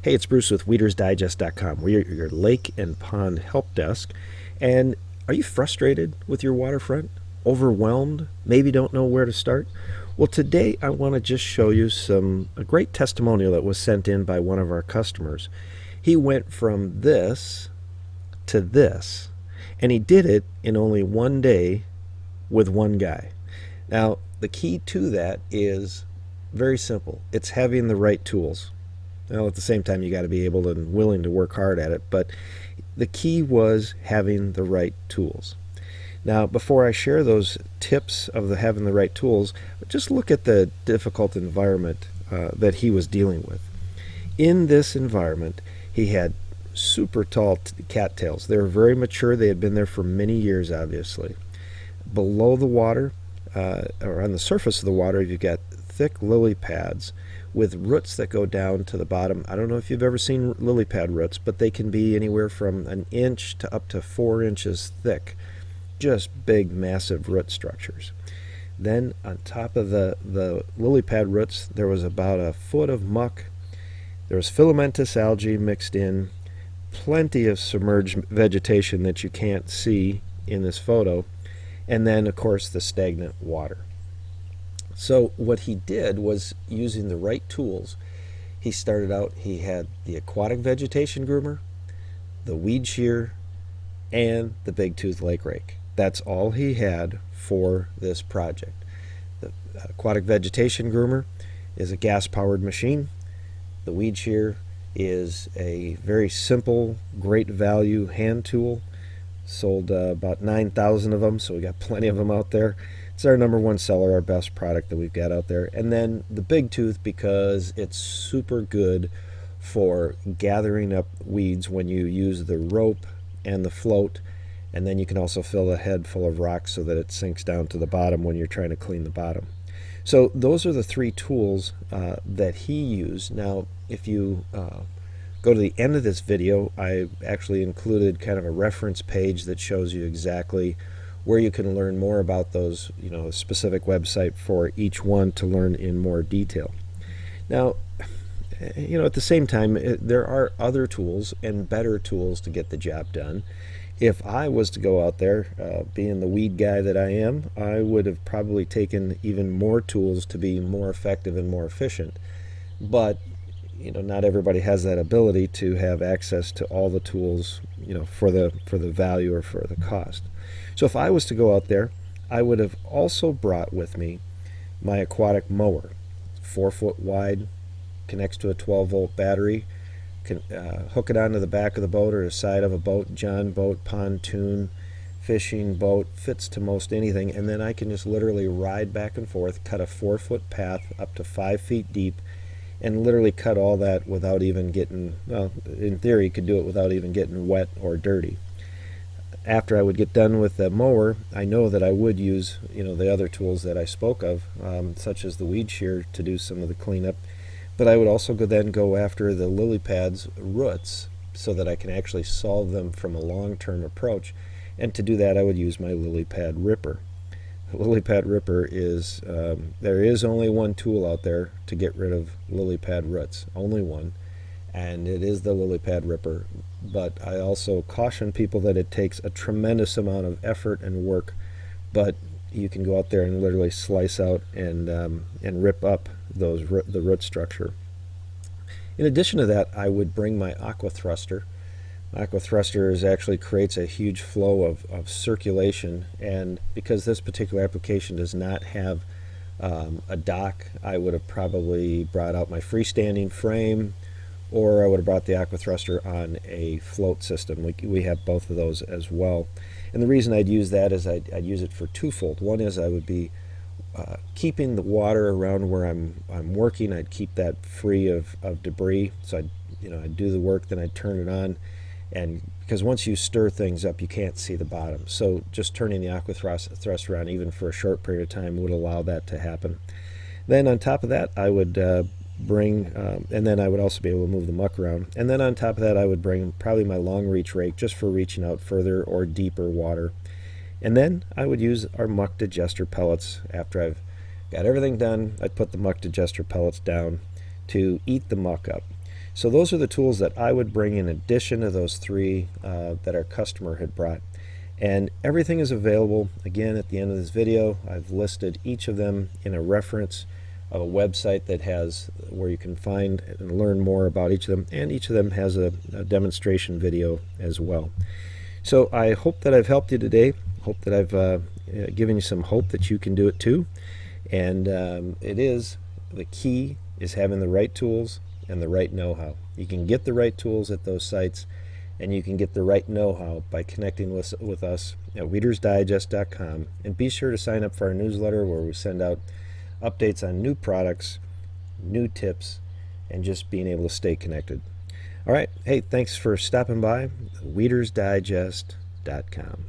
Hey, it's Bruce with WeedersDigest.com. We're your lake and pond help desk. And are you frustrated with your waterfront? Overwhelmed? Maybe don't know where to start? Well, today I want to just show you a great testimonial that was sent in by one of our customers. He went from this to this, and he did it in only one day with one guy. Now, the key to that is very simple. It's having the right tools. Now, at the same time, you got to be able and willing to work hard at it, but the key was having the right tools. Now, before I share those tips of having the right tools, just look at the difficult environment that he was dealing with. In this environment, he had super tall cattails. They were very mature. They had been there for many years, obviously. Below the water, or on the surface of the water, you've got thick lily pads with roots that go down to the bottom. I don't know if you've ever seen lily pad roots, but they can be anywhere from an inch to up to 4 inches thick. Just big, massive root structures. Then on top of the lily pad roots, there was about a foot of muck. There was filamentous algae mixed in, plenty of submerged vegetation that you can't see in this photo, and then, of course, the stagnant water. So what he did was, using the right tools, he started out, he had the aquatic vegetation groomer, the weed shear, and the big tooth lake rake. That's all he had for this project. The aquatic vegetation groomer is a gas-powered machine. The weed shear is a very simple, great value hand tool. Sold about 9,000 of them, so we got plenty of them out there. It's our number one seller, our best product that we've got out there. And then the big tooth, because it's super good for gathering up weeds when you use the rope and the float. And then you can also fill the head full of rocks so that it sinks down to the bottom when you're trying to clean the bottom. So those are the three tools that he used. Now, if you go to the end of this video, I actually included kind of a reference page that shows you exactly where you can learn more about those, a specific website for each one to learn in more detail. Now, at the same time, there are other tools and better tools to get the job done. If I was to go out there, being the weed guy that I am, I would have probably taken even more tools to be more effective and more efficient. But not everybody has that ability to have access to all the tools, for the value or for the cost. So if I was to go out there, I would have also brought with me my aquatic mower. 4 foot wide, connects to a 12-volt battery. Can hook it onto the back of the boat or the side of a boat, john boat, pontoon, fishing boat, fits to most anything, and then I can just literally ride back and forth, cut a 4-foot path up to 5 feet deep, and literally cut all that without even getting, well, in theory you could do it without even getting wet or dirty. After I would get done with the mower, I know that I would use the other tools that I spoke of, such as the weed shear, to do some of the cleanup. But I would also go after the lily pads roots so that I can actually solve them from a long-term approach. And to do that, I would use my lily pad ripper. The lily pad ripper is, there is only one tool out there to get rid of lily pad roots, only one, and it is the lily pad ripper. But I also caution people that it takes a tremendous amount of effort and work, but you can go out there and literally slice out and rip up the root structure. In addition to that, I would bring my aqua thruster. Aqua thruster actually creates a huge flow of circulation, and because this particular application does not have a dock, I would have probably brought out my freestanding frame, or I would have brought the aqua thruster on a float system. We have both of those as well. And the reason I'd use that is I'd use it for twofold. One is I would be keeping the water around where I'm working. I'd keep that free of debris. So I'd do the work, then I'd turn it on, and because once you stir things up, you can't see the bottom. So just turning the aqua thruster on, even for a short period of time, would allow that to happen. Then on top of that, I would and then I would also be able to move the muck around. And then on top of that, I would bring probably my long reach rake, just for reaching out further or deeper water. And then I would use our muck digester pellets. After I've got everything done, I'd put the muck digester pellets down to eat the muck up. So those are the tools that I would bring in addition to those three that our customer had brought. And everything is available. Again, at the end of this video, I've listed each of them in a reference of a website that has where you can find and learn more about each of them, and each of them has a demonstration video as well. So I hope that I've helped you today. Hope that I've given you some hope that you can do it too. And the key is having the right tools and the right know-how. You can get the right tools at those sites, and you can get the right know-how by connecting with us at weedersdigest.com. And be sure to sign up for our newsletter, where we send out updates on new products, new tips, and just being able to stay connected. All right. Hey, thanks for stopping by. weedersdigest.com.